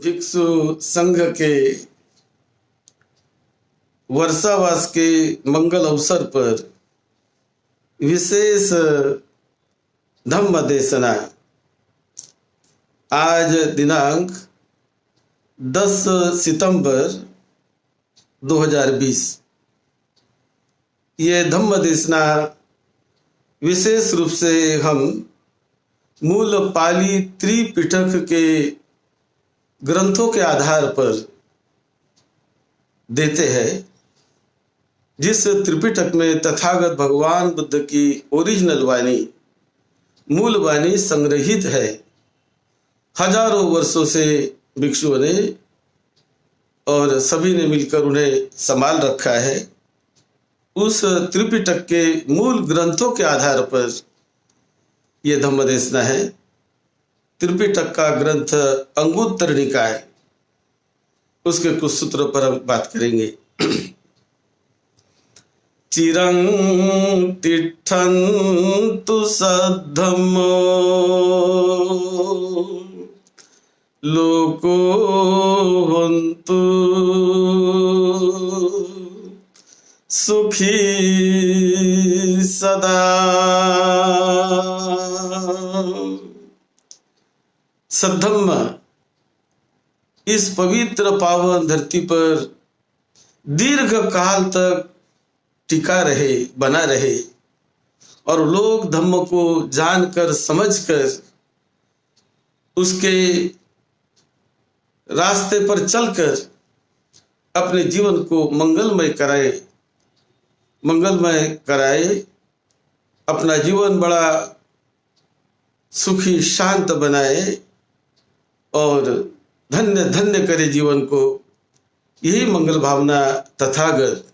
भिक्षु संघ के वर्षावास के मंगल अवसर पर विशेष धम्म देशना आज दिनांक 10 सितंबर 2020। ये धम्म देशना विशेष रूप से हम मूल पाली त्रिपिटक के ग्रंथों के आधार पर देते हैं, जिस त्रिपिटक में तथागत भगवान बुद्ध की ओरिजिनल वाणी, मूल वाणी संग्रहित है। हजारों वर्षों से भिक्षुओं ने और सभी ने मिलकर उन्हें संभाल रखा है। उस त्रिपिटक के मूल ग्रंथों के आधार पर यह धम्म देशना है। त्रिपिटक का ग्रंथ अंगुत्तर निकाय, उसके कुछ सूत्रों पर हम बात करेंगे। चिरं तिष्ठन्तु सद्धम्मो लोको हन्तु सुखी सदा। सद्धम्म इस पवित्र पावन धरती पर दीर्घ काल तक टिका रहे, बना रहे, और लोग धम्म को जानकर समझकर उसके रास्ते पर चलकर अपने जीवन को मंगलमय कराए, अपना जीवन बड़ा सुखी शांत बनाए और धन्य धन्य करे जीवन को। यही मंगल भावना तथागत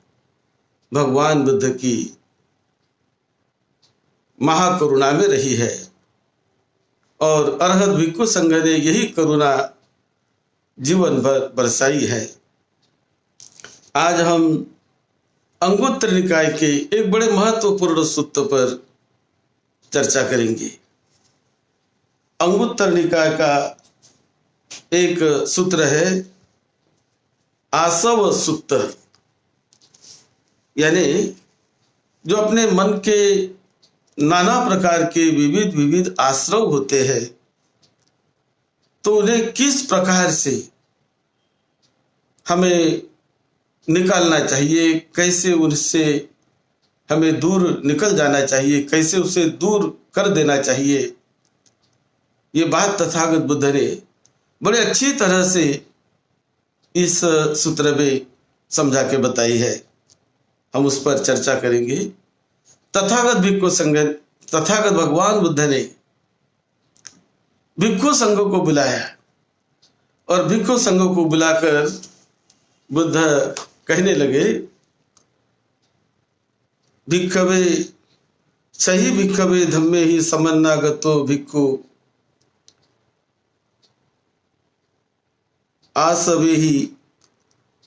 भगवान बुद्ध की महाकरुणा में रही है, और अरहत भिक्षु संघ ने यही करुणा जीवन भर बरसाई है। आज हम अंगुत्तर निकाय के एक बड़े महत्वपूर्ण सूत्र पर चर्चा करेंगे। अंगुत्तर निकाय का एक सूत्र है आसव सूत्र, यानी जो अपने मन के नाना प्रकार के विविध आश्रव होते हैं, तो उन्हें किस प्रकार से हमें निकालना चाहिए, कैसे उनसे हमें दूर निकल जाना चाहिए, कैसे उसे दूर कर देना चाहिए, ये बात तथागत बुद्ध ने बड़े अच्छी तरह से इस सूत्र में समझा के बताई है। हम उस पर चर्चा करेंगे। तथागत भिक्षु संघ, तथागत भगवान बुद्ध ने भिक्षु संघ को बुलाया, और भिक्षु संघ को बुलाकर बुद्ध कहने लगे, भिक्षवे सही भिक्षवे धम्मे ही समन्नागतो भिक्षु आसवे ही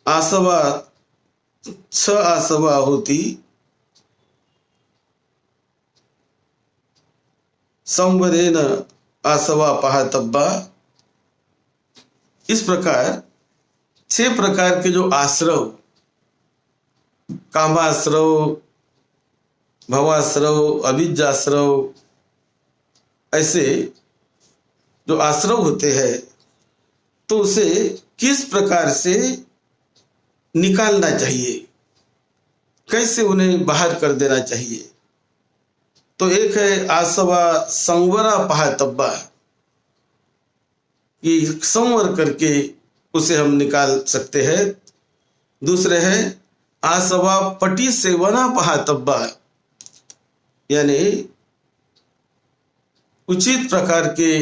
आसवा छ आसवा होती संवरेन आसवा पहातब्बा। इस प्रकार 6 प्रकार के जो आश्रव, कामाश्रव, भवाश्रव, अविद्याश्रव, ऐसे जो आश्रव होते हैं, तो उसे किस प्रकार से निकालना चाहिए, कैसे उन्हें बाहर कर देना चाहिए। तो एक है आसवा संवरा पहातब्बा, ये संवर करके उसे हम निकाल सकते हैं। दूसरे है आसवा पटी सेवना पहातब्बा, यानी उचित प्रकार के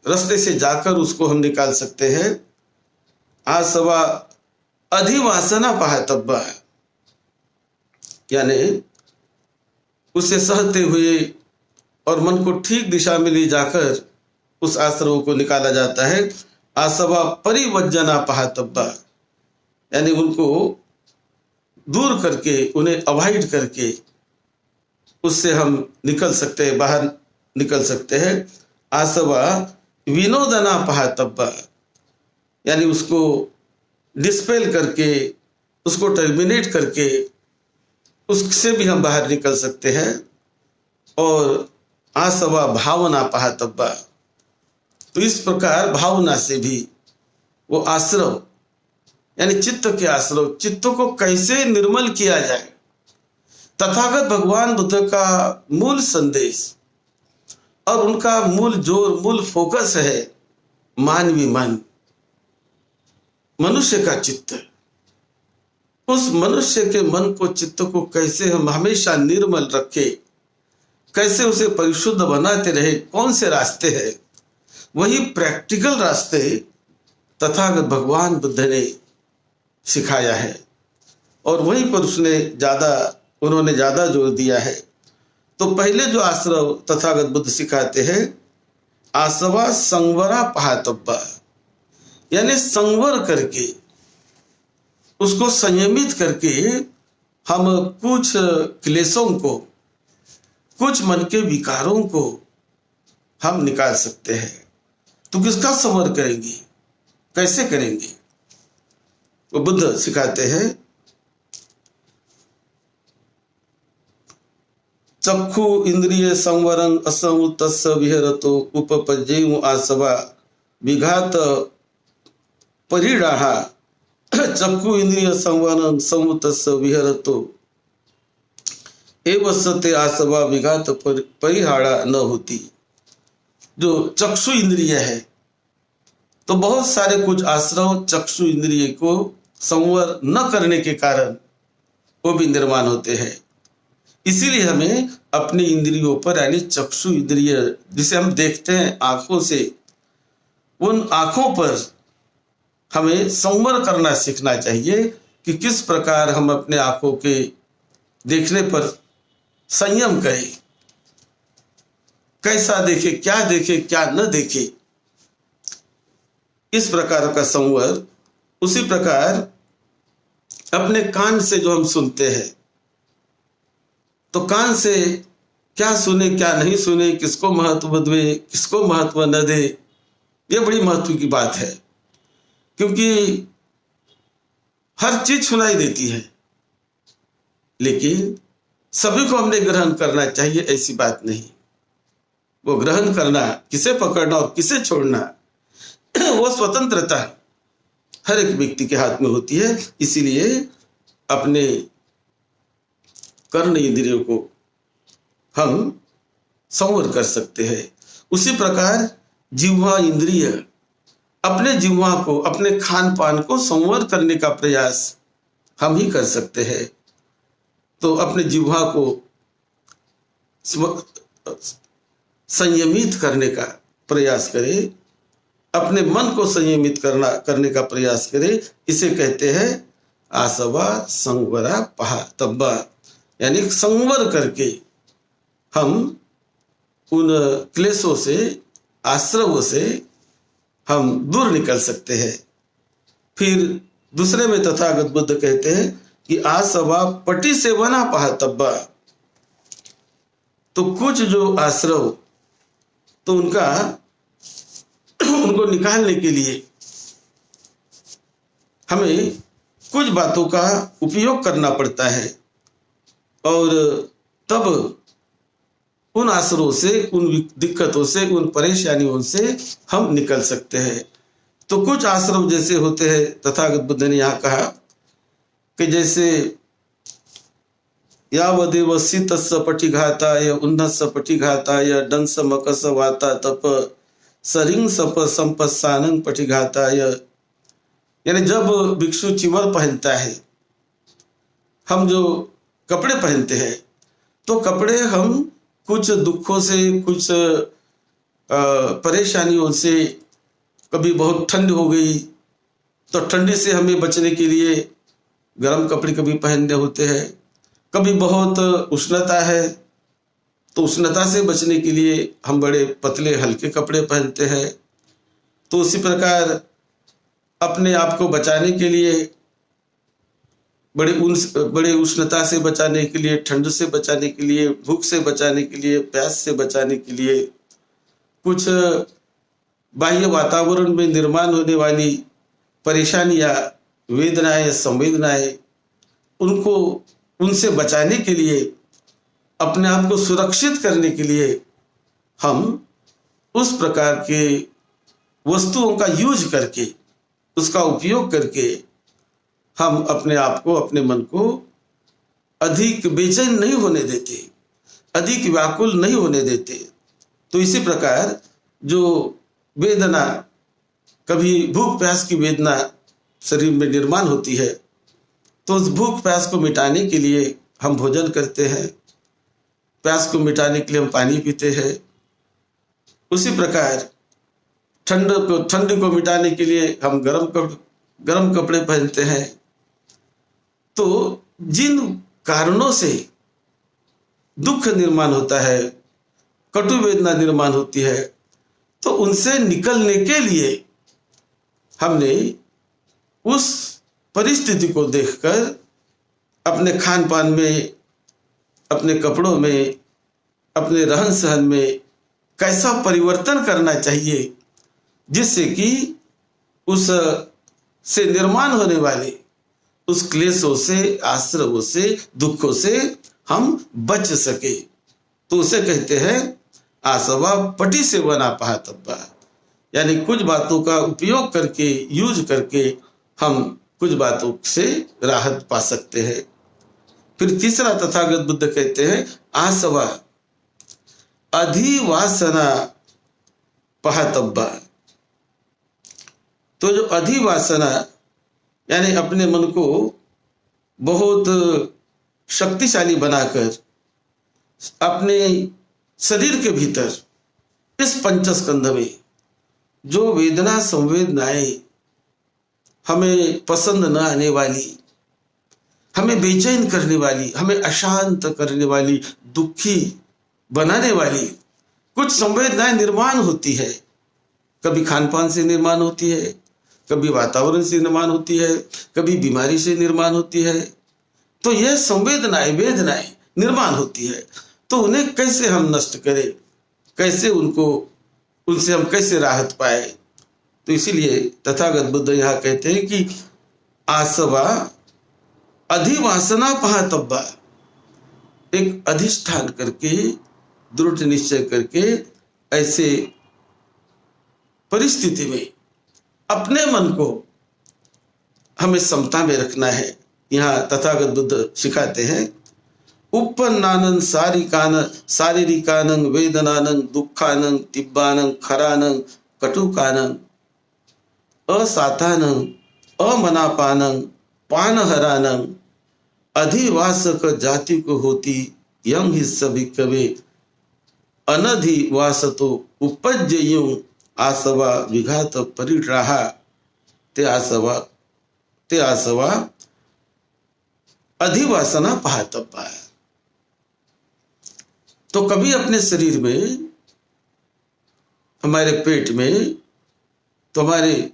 रास्ते से जाकर उसको हम निकाल सकते हैं। आसवा अधिवासना पहातब्बा, यानी उसे सहते हुए और मन को ठीक दिशा में ले जाकर उस आश्रव को निकाला जाता है। आसवा परिवज्जना पहातब्बा, यानी उनको दूर करके, उन्हें अवॉइड करके उससे हम निकल सकते हैं, बाहर निकल सकते हैं। आसवा विनोदना पहातब्बा, यानी उसको डिस्पेल करके, उसको टर्मिनेट करके उससे भी हम बाहर निकल सकते हैं। और आसवा भावना पहातब्बा, तो इस प्रकार भावना से भी वो आश्रव यानी चित्त के आश्रव, चित्त को कैसे निर्मल किया जाए, तथागत भगवान बुद्ध का मूल संदेश और उनका मूल जोर, मूल फोकस है मानवीय मन, मनुष्य का चित्त। उस मनुष्य के मन को, चित्त को कैसे हम हमेशा निर्मल रखे, कैसे उसे परिशुद्ध बनाते रहे, कौन से रास्ते हैं, वही प्रैक्टिकल रास्ते तथागत भगवान बुद्ध ने सिखाया है और वहीं पर उन्होंने ज्यादा जोर दिया है। तो पहले जो आश्रव तथागत बुद्ध सिखाते हैं, आसवा संवरा पहातब्बा, यानी संवर करके, उसको संयमित करके हम कुछ क्लेशों को, कुछ मन के विकारों को हम निकाल सकते हैं। तो किसका संवर करेंगे, कैसे करेंगे? वो बुद्ध सिखाते हैं, चक्षु इंद्रिय संवरं असंतस्य विहरतो उपपज्जेयु आसवा विघात परिडाहा। चक्षु इंद्रिय संवरं संतस्य विहरतो एवं आसवा विघात परिहाड़ा न होती। जो चक्षु इंद्रिय है, तो बहुत सारे कुछ आश्रव चक्षु इंद्रिय को संवर न करने के कारण वो भी निर्माण होते हैं। इसीलिए हमें अपनी इंद्रियों पर, यानी चक्षु इंद्रिय जिसे हम देखते हैं आंखों से, उन आंखों पर हमें संवर करना सीखना चाहिए कि किस प्रकार हम अपने आंखों के देखने पर संयम करें, कैसा देखे, क्या न देखे, इस प्रकार का संवर। उसी प्रकार अपने कान से जो हम सुनते हैं, तो कान से क्या सुने क्या नहीं सुने, किसको महत्व दे किसको महत्व न दे, ये बड़ी महत्व की बात है। क्योंकि हर चीज सुनाई देती है, लेकिन सभी को हमने ग्रहण करना चाहिए, ऐसी बात नहीं। वो ग्रहण करना, किसे पकड़ना और किसे छोड़ना, वो स्वतंत्रता हर एक व्यक्ति के हाथ में होती है। इसीलिए अपने कर्ण इंद्रियों को हम संवर कर सकते हैं। उसी प्रकार जिह्वा इंद्रिय, अपने जिह्वा को, अपने खान पान को संवर करने का प्रयास हम ही कर सकते हैं। तो अपने जिह्वा को संयमित करने का प्रयास करें, अपने मन को संयमित करने का प्रयास करें। इसे कहते हैं आसवा संवरा पहातब्बा, यानी संवर करके हम उन क्लेशों से, आश्रवों से हम दूर निकल सकते हैं। फिर दूसरे में तथागत बुद्ध कहते हैं कि आसवा पटी सेवना पहातब्बा, तो कुछ जो आश्रव, तो उनको निकालने के लिए हमें कुछ बातों का उपयोग करना पड़ता है और तब उन आश्रयों से, उन दिक्कतों से, उन परेशानियों से हम निकल सकते हैं। तो कुछ आश्रम जैसे होते हैं, तथागत बुद्ध ने यहाँ कहा कि जैसे यावदेव शीतस्य पटिघाताय उन्नस्य पटिघाताय डंस मकस वाता तप सरिंग सप संपसानंग पटिघाताय, यानी जब भिक्षु चिवर पहनता है, हम जो कपड़े पहनते हैं, तो कपड़े हम कुछ दुखों से, कुछ परेशानियों से, कभी बहुत ठंड हो गई तो ठंडी से हमें बचने के लिए गर्म कपड़े कभी पहनने होते हैं, कभी बहुत उष्णता है तो उष्णता से बचने के लिए हम बड़े पतले हल्के कपड़े पहनते हैं। तो उसी प्रकार अपने आप को बचाने के लिए, बड़े उष्णता से बचाने के लिए, ठंड से बचाने के लिए, भूख से बचाने के लिए, प्यास से बचाने के लिए, कुछ बाह्य वातावरण में निर्माण होने वाली परेशानियां, वेदनाएं, संवेदनाएं, उनको उनसे बचाने के लिए, अपने आप को सुरक्षित करने के लिए हम उस प्रकार के वस्तुओं का यूज करके, उसका उपयोग करके हम अपने आप को, अपने मन को अधिक बेचैन नहीं होने देते, अधिक व्याकुल नहीं होने देते। तो इसी प्रकार जो वेदना, कभी भूख प्यास की वेदना शरीर में निर्माण होती है, तो उस भूख प्यास को मिटाने के लिए हम भोजन करते हैं, प्यास को मिटाने के लिए हम पानी पीते हैं। उसी प्रकार ठंड को मिटाने के लिए हम गर्म कपड़े पहनते हैं। तो जिन कारणों से दुख निर्माण होता है, कटु वेदना निर्माण होती है, तो उनसे निकलने के लिए हमने उस परिस्थिति को देखकर अपने खान पान में, अपने कपड़ों में, अपने रहन सहन में कैसा परिवर्तन करना चाहिए, जिससे कि उस से निर्माण होने वाले उस क्लेशों से, आश्रमों से, दुखों से हम बच सके। तो उसे कहते हैं आसवा पटी से बना पाहतब्बा, यानी कुछ बातों का उपयोग करके, यूज करके हम कुछ बातों से राहत पा सकते हैं। फिर तीसरा तथागत बुद्ध कहते हैं आसवा अधिवासना पाहतब्बा। तो जो अधिवासना यानी अपने मन को बहुत शक्तिशाली बनाकर अपने शरीर के भीतर इस पंचस्कंध में जो वेदना संवेदनाएं हमें पसंद न आने वाली, हमें बेचैन करने वाली, हमें अशांत करने वाली, दुखी बनाने वाली कुछ संवेदनाएं निर्माण होती है। कभी खान पान से निर्माण होती है, कभी वातावरण से निर्माण होती है, कभी बीमारी से निर्माण होती है। तो यह संवेदनाएं, वेदनाएं निर्माण होती है। तो उन्हें कैसे हम नष्ट करें, कैसे उनसे हम कैसे राहत पाए। तो इसीलिए तथागत बुद्ध यहाँ कहते हैं कि आसवा अधिवासना पाहतब्बा, एक अधिष्ठान करके, दृढ़ निश्चय करके ऐसे परिस्थिति में अपने मन को हमें समता में रखना है। यहाँ तथागत बुद्ध सिखाते हैं उपन्नानं शारीरिकानं वेदनानं दुःखानं तिब्बानं खरानं कटुकानं असातानं अमनापानं पानहरानं अधिवासक जाति को होती यम ही सभी कवे अनधिवासतो उपज्ययुं आसवा विघात परिग्रहा ते आसवा अधिवासना पाहतब्बा। तो कभी अपने शरीर में, हमारे पेट में, तो हमारे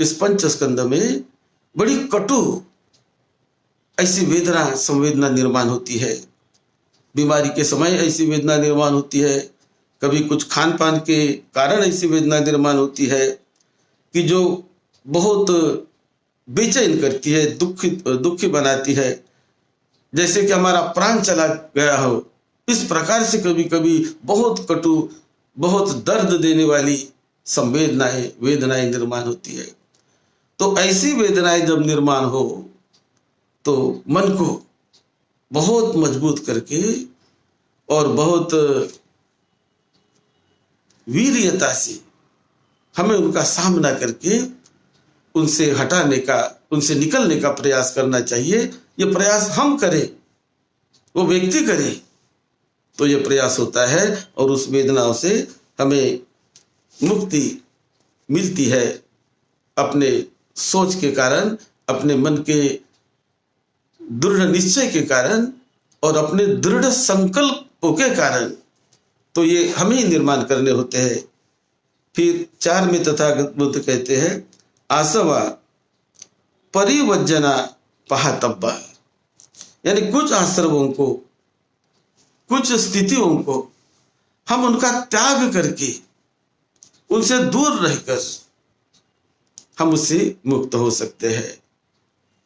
इस पंचस्कंध में बड़ी कटु ऐसी वेदना संवेदना निर्माण होती है। बीमारी के समय ऐसी वेदना निर्माण होती है, कभी कुछ खान पान के कारण ऐसी वेदना निर्माण होती है कि जो बहुत बेचैन करती है, दुखी बनाती है, जैसे कि हमारा प्राण चला गया हो। इस प्रकार से कभी कभी बहुत कटु, बहुत दर्द देने वाली संवेदनाएं, वेदनाएं निर्माण होती है। तो ऐसी वेदनाएं जब निर्माण हो तो मन को बहुत मजबूत करके और बहुत वीर्यता से हमें उनका सामना करके उनसे हटाने का, उनसे निकलने का प्रयास करना चाहिए। ये प्रयास हम करें, वो व्यक्ति करे, तो ये प्रयास होता है और उस वेदनाओं से हमें मुक्ति मिलती है। अपने सोच के कारण, अपने मन के दृढ़ निश्चय के कारण और अपने दृढ़ संकल्पों के कारण, तो ये हमें ही निर्माण करने होते हैं। फिर 4 में तथागत बुद्ध कहते हैं आसवा परिवज्जना पाहतब्बा, यानी कुछ आश्रमों को, कुछ स्थितियों को हम उनका त्याग करके, उनसे दूर रहकर हम उससे मुक्त हो सकते हैं।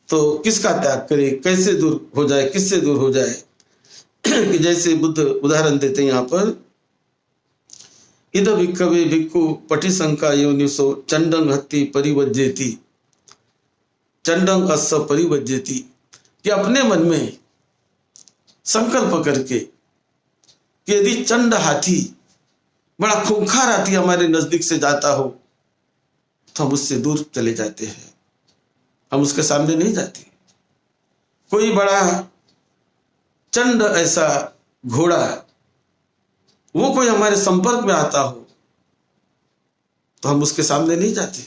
तो किसका त्याग करें, कैसे दूर हो जाए, किससे दूर हो जाए? कि जैसे बुद्ध उदाहरण देते हैं यहाँ पर, इद भिक्खवे भिक्खु पटिशंका योनिसो चंडंग हत्ति परिवज्जेति, चंडंग अस्य परिवज्जेति, कि अपने मन में संकल्प करके कि यदि चंड हाथी, बड़ा खूंखार हाथी हमारे नजदीक से जाता हो तो हम उससे दूर चले जाते हैं, हम उसके सामने नहीं जाते। कोई बड़ा चंड ऐसा घोड़ा वो कोई हमारे संपर्क में आता हो तो हम उसके सामने नहीं जाते,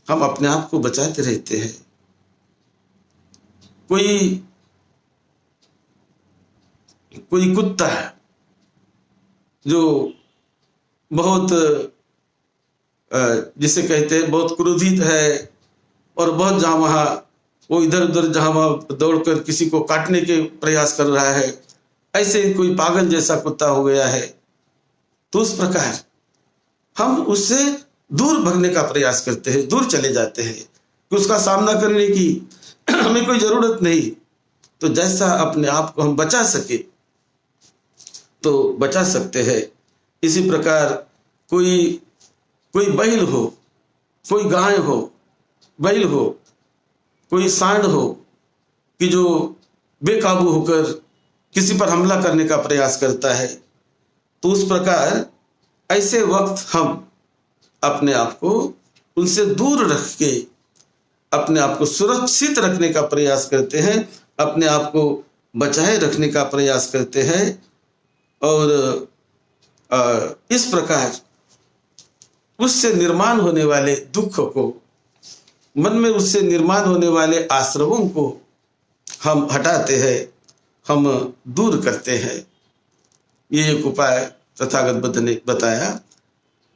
हम अपने आप को बचाते रहते हैं। कोई कुत्ता जो बहुत जिसे कहते हैं बहुत क्रोधित है और बहुत जहां वहां वो इधर उधर जहां वहां दौड़कर किसी को काटने के प्रयास कर रहा है, ऐसे कोई पागल जैसा कुत्ता हो गया है, तो उस प्रकार हम उससे दूर भागने का प्रयास करते हैं, दूर चले जाते हैं कि उसका सामना करने की हमें कोई जरूरत नहीं। तो जैसा अपने आप को हम बचा सके तो बचा सकते हैं। इसी प्रकार कोई बैल हो, कोई गाय हो, बैल हो, कोई सांड हो कि जो बेकाबू होकर किसी पर हमला करने का प्रयास करता है, तो उस प्रकार ऐसे वक्त हम अपने आप को उनसे दूर रख के अपने आप को सुरक्षित रखने का प्रयास करते हैं, अपने आप को बचाए रखने का प्रयास करते हैं। और इस प्रकार उससे निर्माण होने वाले दुख को, मन में उससे निर्माण होने वाले आश्रवों को हम हटाते हैं, हम दूर करते हैं। ये एक उपाय तथागत बुद्ध ने बताया।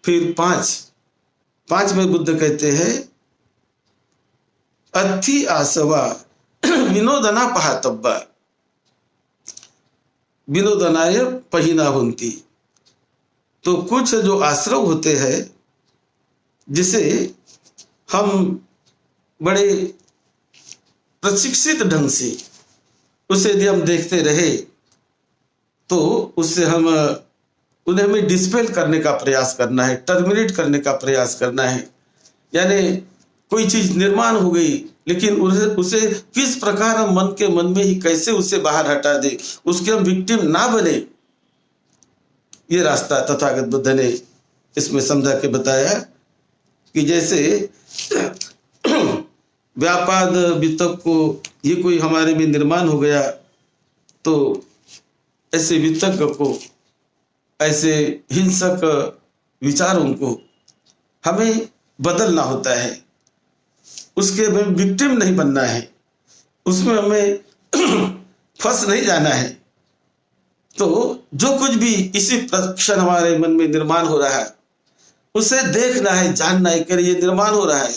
फिर पांच में बुद्ध कहते हैं, अत्थि आसवा विनोदना पहातब्बा, विनोदनाय पहिना हुंती। तो कुछ जो आश्रव होते हैं जिसे हम बड़े प्रशिक्षित ढंग से उसे यदि हम देखते रहे तो उससे उन्हें हमें डिस्पेल करने का प्रयास करना है, टर्मिनेट करने का प्रयास करना है। यानी कोई चीज निर्माण हो गई लेकिन उसे किस प्रकार हम मन में ही कैसे उसे बाहर हटा दे, उसके हम विक्टिम ना बने, ये रास्ता तथागत बुद्ध ने इसमें समझा के बताया। कि जैसे व्यापाद वितक को ये कोई हमारे में निर्माण हो गया तो ऐसे वितक को, ऐसे हिंसक विचारों को हमें बदलना होता है, उसके हमें विक्टिम नहीं बनना है, उसमें हमें फंस नहीं जाना है। तो जो कुछ भी इसी क्षण हमारे मन में निर्माण हो रहा है उसे देखना है, जानना है कि ये निर्माण हो रहा है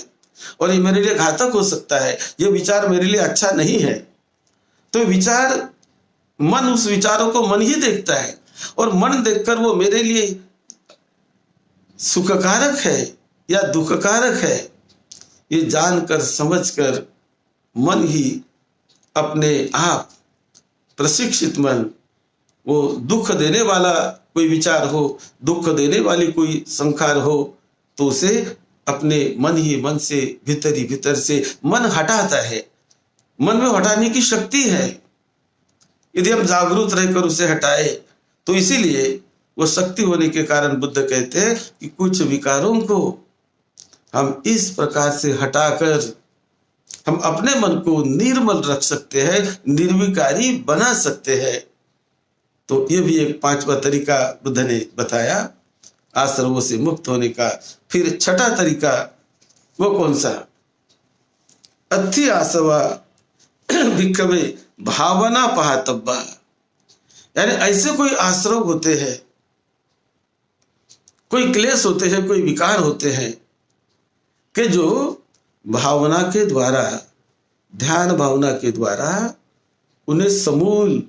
और ये मेरे लिए घातक हो सकता है, ये विचार मेरे लिए अच्छा नहीं है। तो विचार, मन उस विचारों को मन ही देखता है और मन देखकर वो मेरे लिए सुखकारक है या दुखकारक है, ये जानकर समझकर मन ही अपने आप प्रशिक्षित मन, वो दुख देने वाला कोई विचार हो, दुख देने वाली कोई संखार हो, तो उसे अपने मन से भीतर से मन हटाता है। मन में हटाने की शक्ति है, यदि हम जागरूक रहकर उसे हटाए तो इसीलिए वो शक्ति होने के कारण बुद्ध कहते हैं कि कुछ विकारों को हम इस प्रकार से हटाकर हम अपने मन को निर्मल रख सकते हैं, निर्विकारी बना सकते हैं। तो ये भी एक पांचवा तरीका बुद्ध ने बताया आश्रवों से मुक्त होने का। फिर छठा तरीका वो कौन सा? अत्थि आसवा भिक्खवे भावना पहातब्बा। यानी ऐसे कोई आश्रव होते हैं, कोई क्लेश होते हैं, कोई विकार होते हैं कि जो भावना के द्वारा, ध्यान भावना के द्वारा उन्हें समूल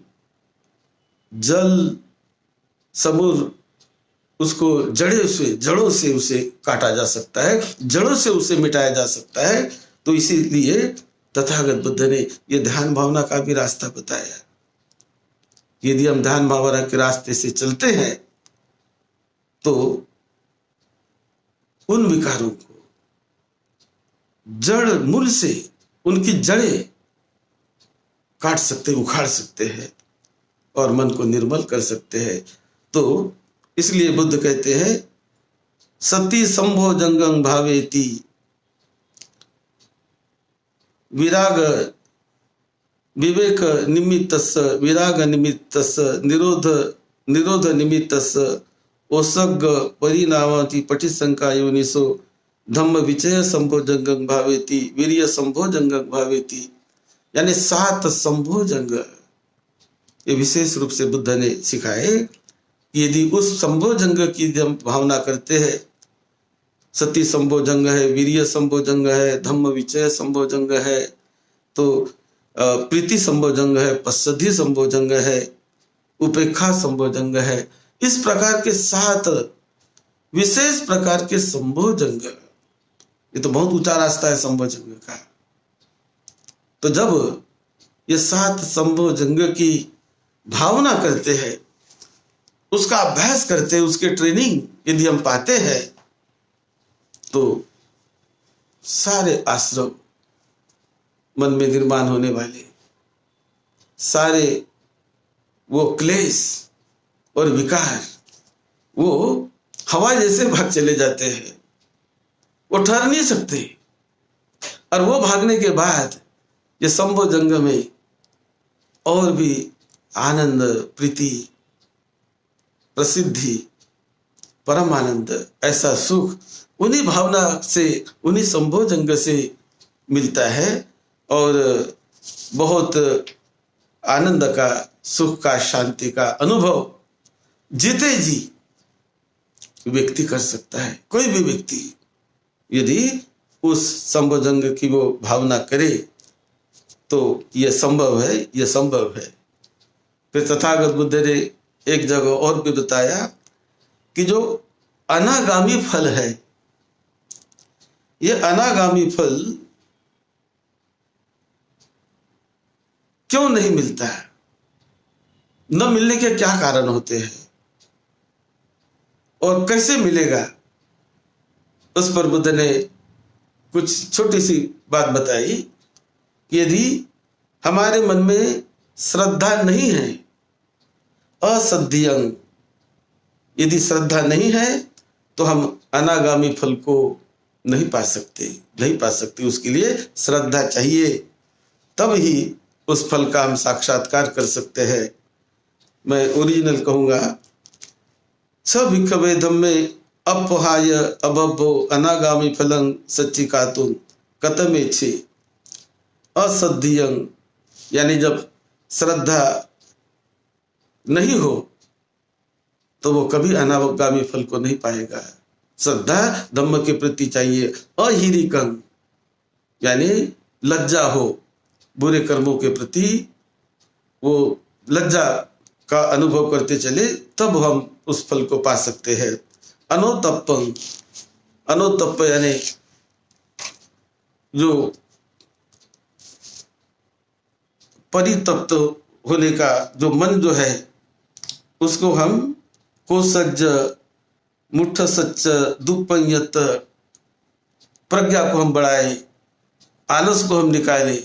उसको जड़ों से उसे काटा जा सकता है, जड़ों से उसे मिटाया जा सकता है। तो इसीलिए तथागत बुद्ध ने यह ध्यान भावना का भी रास्ता बताया। यदि हम ध्यान भावना के रास्ते से चलते हैं तो उन विकारों को जड़ मूल से उनकी जड़ें काट सकते, उखाड़ सकते हैं और मन को निर्मल कर सकते हैं। तो इसलिए बुद्ध कहते हैं सती संभो जंगं भावेति विराग विवेक निमित्तस्य विराग निमित्तस्य निरोध निमित्तस्य ओसग परिणामति पटिशंका योनिसो धम्म विचय संभो जंगं भावेति वीर्य संभो जंगं भावेति, यानी 7 संभो जंग ये विशेष रूप से बुद्ध ने सिखाए। यदि उस संभो जंग की हम भावना करते हैं, सती संभो जंग है, वीर्य संभो जंग है, धम्म विचय संभो जंग है, तो प्रीति संभो जंग है, पश्चधि संभो जंग है, उपेक्षा संभो जंग है। इस प्रकार के 7 विशेष प्रकार के संभो जंग, ये तो बहुत ऊंचा रास्ता है संभो जंग का। तो जब ये 7 संभो जंग की भावना करते हैं, उसका अभ्यास करते हैं, उसके ट्रेनिंग यदि हम पाते हैं, तो सारे आश्रम मन में निर्माण होने वाले सारे वो क्लेश और विकार वो हवा जैसे भाग चले जाते हैं, वो ठहर नहीं सकते। और वो भागने के बाद ये संभो जंग में और भी आनंद, प्रीति, प्रसिद्धि, परम आनंद, ऐसा सुख उन्हीं भावना से, उन्हीं संभो जंग से मिलता है और बहुत आनंद का, सुख का, शांति का अनुभव जीते जी व्यक्ति कर सकता है। कोई भी व्यक्ति यदि उस संभो जंग की वो भावना करे तो यह संभव है, यह संभव है। फिर तथागत बुद्ध ने एक जगह और भी बताया कि जो अनागामी फल है, यह अनागामी फल क्यों नहीं मिलता है, न मिलने के क्या कारण होते हैं और कैसे मिलेगा, उस पर बुद्ध ने कुछ छोटी सी बात बताई कि यदि हमारे मन में श्रद्धा नहीं है, असद्धियं, यदि श्रद्धा नहीं है तो हम अनागामी फल को नहीं पा सकते। उसके लिए श्रद्धा चाहिए, तब ही उस फल का हम साक्षात्कार कर सकते हैं। मैं ओरिजिनल कहूंगा, स भिक्खवे धम्मे अपहाय अभवो अनागामी फलं सच्चिकातुं कतमेच्छे असद्धियं, यानी जब श्रद्धा नहीं हो तो वो कभी अनागामी फल को नहीं पाएगा। श्रद्धा धम्म के प्रति चाहिए। अहिरिकं, यानी लज्जा हो, बुरे कर्मों के प्रति वो लज्जा का अनुभव करते चले, तब हम उस फल को पा सकते हैं। अनोतप्पं, अनोतप्प यानी जो परितप्त होने का जो मन जो है, उसको हम कोसज्ज मुठ सच्च दुपयत, प्रज्ञा को हम बढ़ाए, आलस को हम निकाले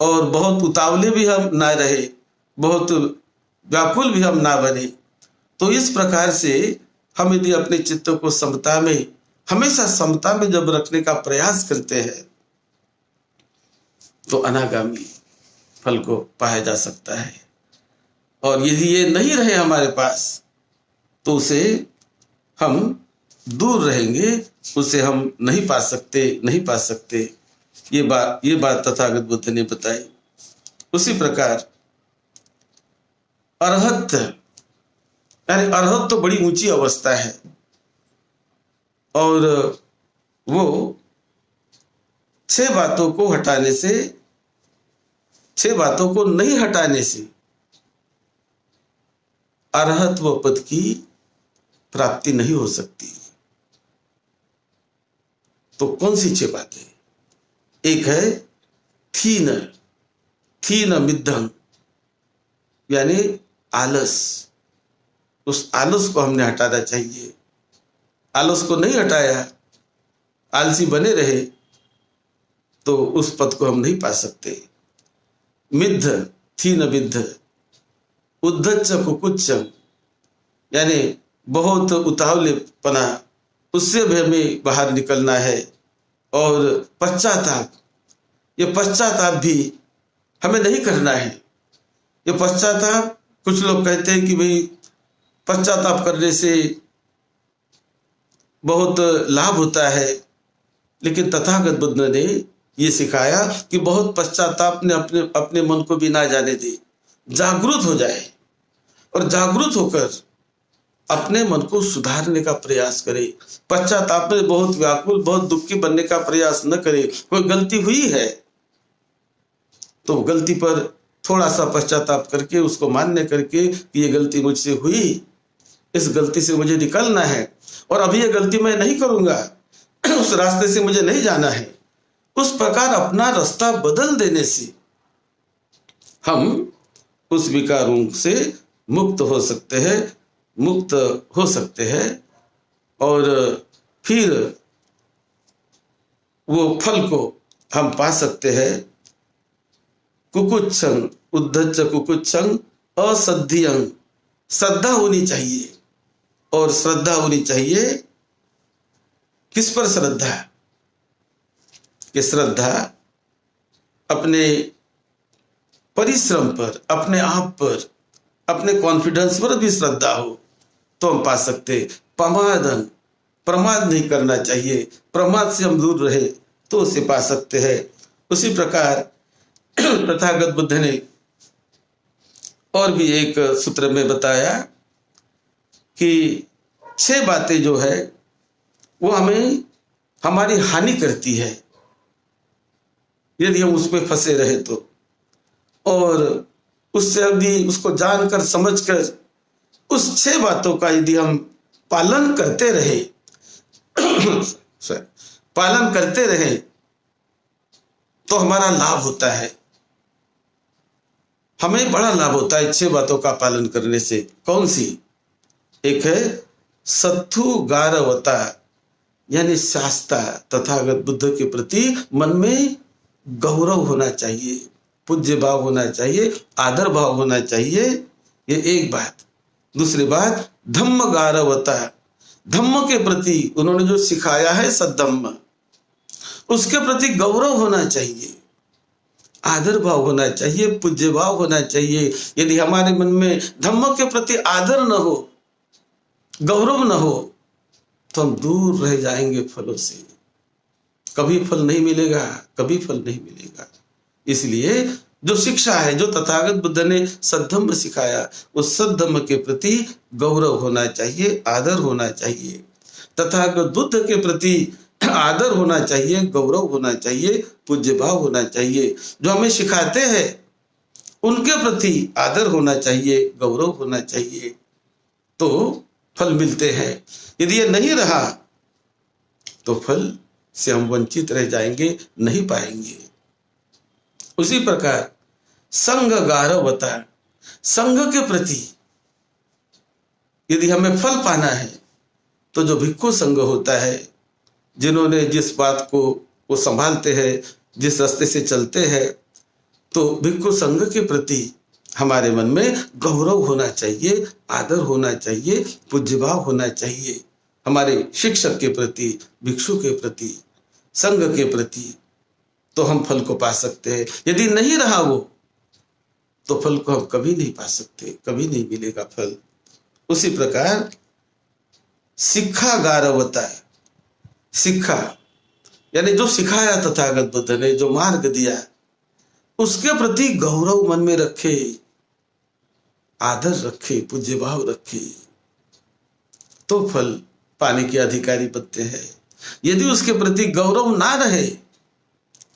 और बहुत उतावले भी हम ना रहे, बहुत व्याकुल भी हम ना बने। तो इस प्रकार से हम यदि अपने चित्त को समता में, हमेशा समता में जब रखने का प्रयास करते हैं तो अनागामी फल को पाया जा सकता है। और यदि ये नहीं रहे हमारे पास तो उसे हम दूर रहेंगे, उसे हम नहीं पा सकते। ये बात तथागत बुद्ध ने बताई। उसी प्रकार अरहत, यानी अरहत तो बड़ी ऊंची अवस्था है और वो 6 बातों को हटाने से, 6 बातों को नहीं हटाने से अरहत्व पद की प्राप्ति नहीं हो सकती। तो कौन सी 6 बातें? एक है थीन, थीन मिद्धम, यानी आलस। उस आलस को हमने हटाना चाहिए। आलस को नहीं हटाया, आलसी बने रहे, तो उस पद को हम नहीं पा सकते। मिद्ध, थीन मिद्ध, उद्धच्च कुकुच्चम, यानी बहुत उतावलेपना, उससे भी हमें बाहर निकलना है। और पश्चाताप, ये पश्चाताप भी हमें नहीं करना है। ये पश्चाताप, कुछ लोग कहते हैं कि भाई पश्चाताप करने से बहुत लाभ होता है, लेकिन तथागत बुद्ध ने ये सिखाया कि बहुत पश्चाताप ने अपने मन को भी ना जाने दे, जागृत हो जाए और जागृत होकर अपने मन को सुधारने का प्रयास करे। पश्चाताप में बहुत व्याकुल, बहुत दुखी बनने का प्रयास न करे। कोई गलती हुई है तो गलती पर थोड़ा सा पश्चाताप करके उसको मान्य करके कि ये गलती मुझसे हुई, इस गलती से मुझे निकलना है और अभी ये गलती मैं नहीं करूंगा, उस रास्ते से मुझे नहीं जाना है। उस प्रकार अपना रास्ता बदल देने से हम उस विकारों से मुक्त हो सकते हैं, मुक्त हो सकते हैं और फिर वो फल को हम पा सकते हैं। कुकुच्छं, उद्धच्च कुकुच्छं असद्धियं, श्रद्धा होनी चाहिए। और श्रद्धा होनी चाहिए किस पर? श्रद्धा कि श्रद्धा अपने परिश्रम पर, अपने आप पर, अपने कॉन्फिडेंस पर भी श्रद्धा हो तो हम पा सकते। प्रमादन, प्रमाद नहीं करना चाहिए, प्रमाद से हम दूर रहे तो उसे पा सकते हैं। उसी प्रकार तथागत बुद्ध ने और भी एक सूत्र में बताया कि 6 बातें जो है वो हमें हमारी हानि करती है यदि हम उसमें फंसे रहे तो। और उससे अभी उसको जानकर समझकर उस 6 बातों का यदि हम पालन करते रहे पालन करते रहे तो हमारा लाभ होता है, हमें बड़ा लाभ होता है 6 बातों का पालन करने से। कौन सी? एक है सत्थु गारवता, यानी शास्ता, तथागत बुद्ध के प्रति मन में गौरव होना चाहिए, पूज्य भाव होना चाहिए, आदर भाव होना चाहिए। ये एक बात। दूसरी बात धम्म गारवता, धम्म के प्रति उन्होंने जो सिखाया है सद्धम्म, उसके प्रति गौरव होना चाहिए, आदर भाव होना चाहिए, पूज्य भाव होना चाहिए। यदि हमारे मन में धम्म के प्रति आदर न हो, गौरव न हो, तो हम दूर रह जाएंगे फलों से। कभी फल नहीं मिलेगा, कभी फल नहीं मिलेगा। इसलिए जो शिक्षा है, जो तथागत बुद्ध ने सद्धम्म सिखाया, उस सद्धम्म के प्रति गौरव होना चाहिए, आदर होना चाहिए। तथागत बुद्ध के प्रति आदर होना चाहिए, गौरव होना चाहिए, पूज्य भाव होना चाहिए। जो हमें सिखाते हैं उनके प्रति आदर होना चाहिए, गौरव होना चाहिए, तो फल मिलते हैं। यदि ये नहीं रहा तो फल से हम वंचित रह जाएंगे, नहीं पाएंगे। उसी प्रकार संग गारवता, संघ के प्रति यदि हमें फल पाना है तो जो भिक्खु संघ होता है, जिन्होंने जिस बात को वो संभालते हैं, जिस रास्ते से चलते हैं, तो भिक्खु संघ के प्रति हमारे मन में गौरव होना चाहिए, आदर होना चाहिए, पूज्य भाव होना चाहिए। हमारे शिक्षक के प्रति, भिक्षु के प्रति, संघ के प्रति, तो हम फल को पा सकते हैं। यदि नहीं रहा वो, तो फल को हम कभी नहीं पा सकते, कभी नहीं मिलेगा फल। उसी प्रकार शिक्षा गारवता, शिक्षा यानी जो सिखाया तथागत बुद्ध ने, जो मार्ग दिया, उसके प्रति गौरव मन में रखे, आदर रखे, पूज्य भाव रखे, तो फल पाने के अधिकारी बनते हैं। यदि उसके प्रति गौरव ना रहे,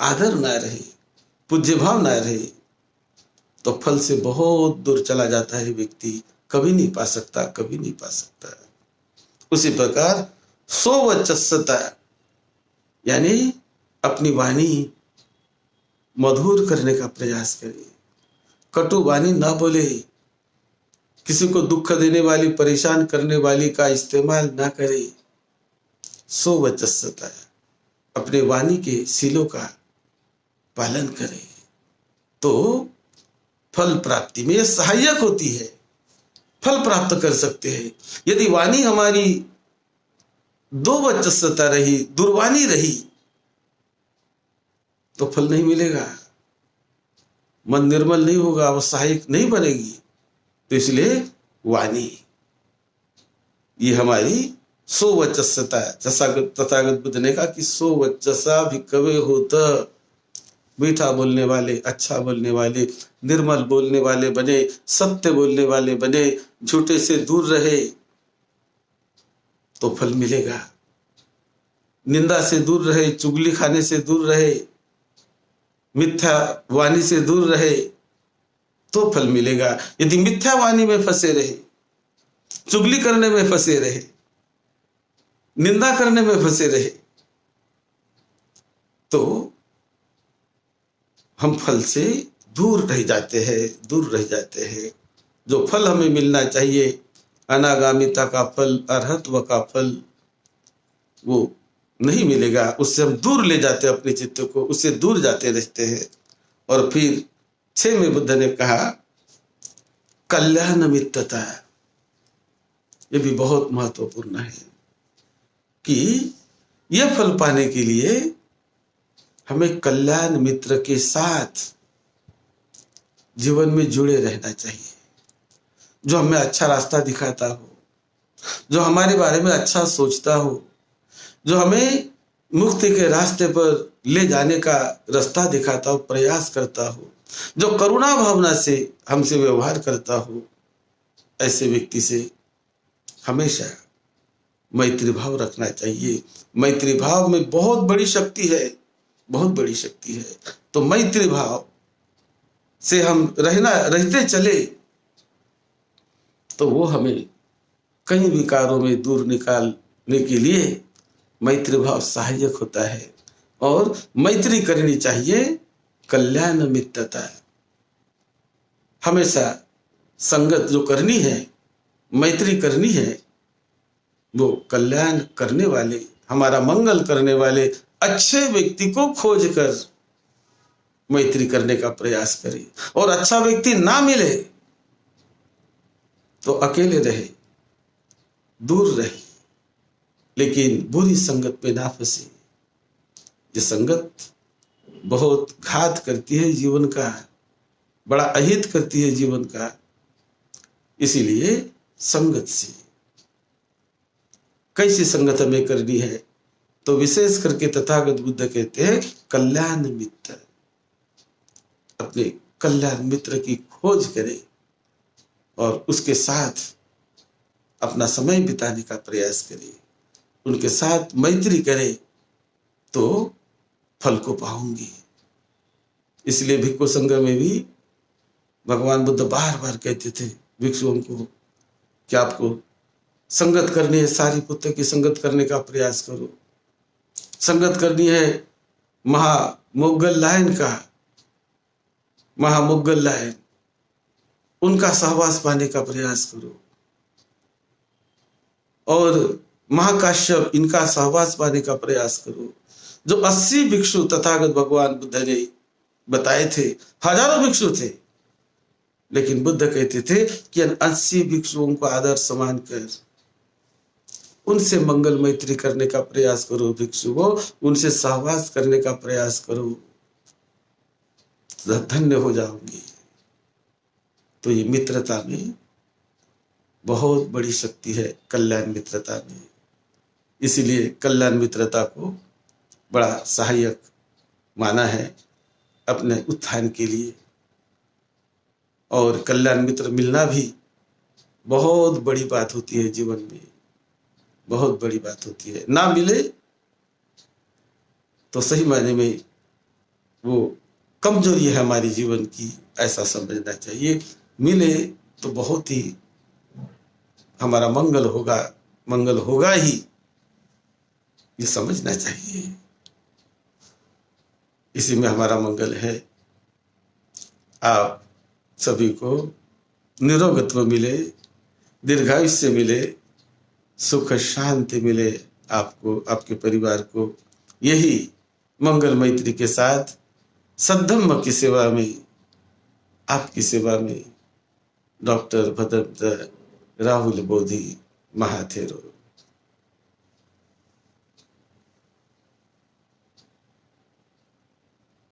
आदर ना रहे, पूज्य भाव ना रहे, तो फल से बहुत दूर चला जाता है व्यक्ति, कभी नहीं पा सकता, कभी नहीं पा सकता। उसी प्रकार सोवचस्सता यानी अपनी वाणी मधुर करने का प्रयास करे, कटु वाणी ना बोले, किसी को दुख देने वाली, परेशान करने वाली का इस्तेमाल ना करे। सोवचस्सता अपने वाणी के सीलों का पालन करे तो फल प्राप्ति में सहायक होती है, फल प्राप्त कर सकते हैं। यदि वाणी हमारी दो वचस्सता रही, दुर्वाणी रही, तो फल नहीं मिलेगा, मन निर्मल नहीं होगा, वो सहायक नहीं बनेगी। तो इसलिए वाणी ये हमारी सोवचस्सता, तथागत बुद्ध ने कहा कि सोवचसा भिक्खवे होत, मीठा बोलने वाले, अच्छा बोलने वाले, निर्मल बोलने वाले बने, सत्य बोलने वाले बने, झूठे से दूर रहे तो फल मिलेगा। निंदा से दूर रहे, चुगली खाने से दूर रहे, मिथ्या वाणी से दूर रहे तो फल मिलेगा। यदि मिथ्या वाणी में फंसे रहे, चुगली करने में फंसे रहे, निंदा करने में फंसे रहे, तो हम फल से दूर रह जाते हैं, दूर रह जाते हैं। जो फल हमें मिलना चाहिए, अनागामिता का फल, अरहत्व का फल, वो नहीं मिलेगा। उससे हम दूर ले जाते हैं अपने चित्त को, उससे दूर जाते रहते हैं। और फिर 6 में बुद्ध ने कहा कल्याण मित्रता, ये भी बहुत महत्वपूर्ण है कि यह फल पाने के लिए हमें कल्याण मित्र के साथ जीवन में जुड़े रहना चाहिए, जो हमें अच्छा रास्ता दिखाता हो, जो हमारे बारे में अच्छा सोचता हो, जो हमें मुक्ति के रास्ते पर ले जाने का रास्ता दिखाता हो, प्रयास करता हो, जो करुणा भावना से हमसे व्यवहार करता हो। ऐसे व्यक्ति से हमेशा मैत्री भाव रखना चाहिए। मैत्री भाव में बहुत बड़ी शक्ति है, बहुत बड़ी शक्ति है। तो मैत्री भाव से हम रहते चले तो वो हमें कई विकारों में दूर निकालने के लिए मैत्री भाव सहायक होता है। और मैत्री करनी चाहिए, कल्याण मित्रता। हमेशा संगत जो करनी है, मैत्री करनी है, वो कल्याण करने वाले, हमारा मंगल करने वाले अच्छे व्यक्ति को खोज कर मैत्री करने का प्रयास करें। और अच्छा व्यक्ति ना मिले तो अकेले रहे, दूर रहे, लेकिन बुरी संगत में ना फंसे। ये संगत बहुत घात करती है जीवन का, बड़ा अहित करती है जीवन का। इसीलिए संगत से, कैसी संगत हमें करनी है, तो विशेष करके तथागत बुद्ध कहते हैं कल्याण मित्र। अपने कल्याण मित्र की खोज करे और उसके साथ अपना समय बिताने का प्रयास करे, उनके साथ मैत्री करे तो फल को पाऊंगी। इसलिए भिक्खु संघ में भी भगवान बुद्ध बार बार कहते थे भिक्षुओं को कि आपको संगत करनी है, सारी पुत्र की संगत करने का प्रयास करो। संगत करनी है महामुग्गल लायन का, महामुग्गल लायन, उनका सहवास पाने का प्रयास करो। और महाकाश्यप, इनका सहवास पाने का प्रयास करो। जो 80 भिक्षु तथागत भगवान बुद्ध ने बताए थे, हजारों भिक्षु थे, लेकिन बुद्ध कहते थे कि 80 भिक्षुओं को आदर सम्मान कर उनसे मंगल मैत्री करने का प्रयास करो। भिक्षुओं, उनसे सहवास करने का प्रयास करो, धन्य हो जाओगे। तो ये मित्रता में बहुत बड़ी शक्ति है, कल्याण मित्रता में। इसीलिए कल्याण मित्रता को बड़ा सहायक माना है अपने उत्थान के लिए। और कल्याण मित्र मिलना भी बहुत बड़ी बात होती है जीवन में, बहुत बड़ी बात होती है। ना मिले तो सही मायने में वो कमजोरी है हमारी जीवन की, ऐसा समझना चाहिए। मिले तो बहुत ही हमारा मंगल होगा, मंगल होगा ही, ये समझना चाहिए। इसी में हमारा मंगल है। आप सभी को निरोगत्व मिले, दीर्घायुष्य मिले, सुख शांति मिले, आपको, आपके परिवार को। यही मंगल मैत्री के साथ सद्धम्म की सेवा में, आपकी सेवा में डॉक्टर भदंत राहुल बोधी महाथेरो।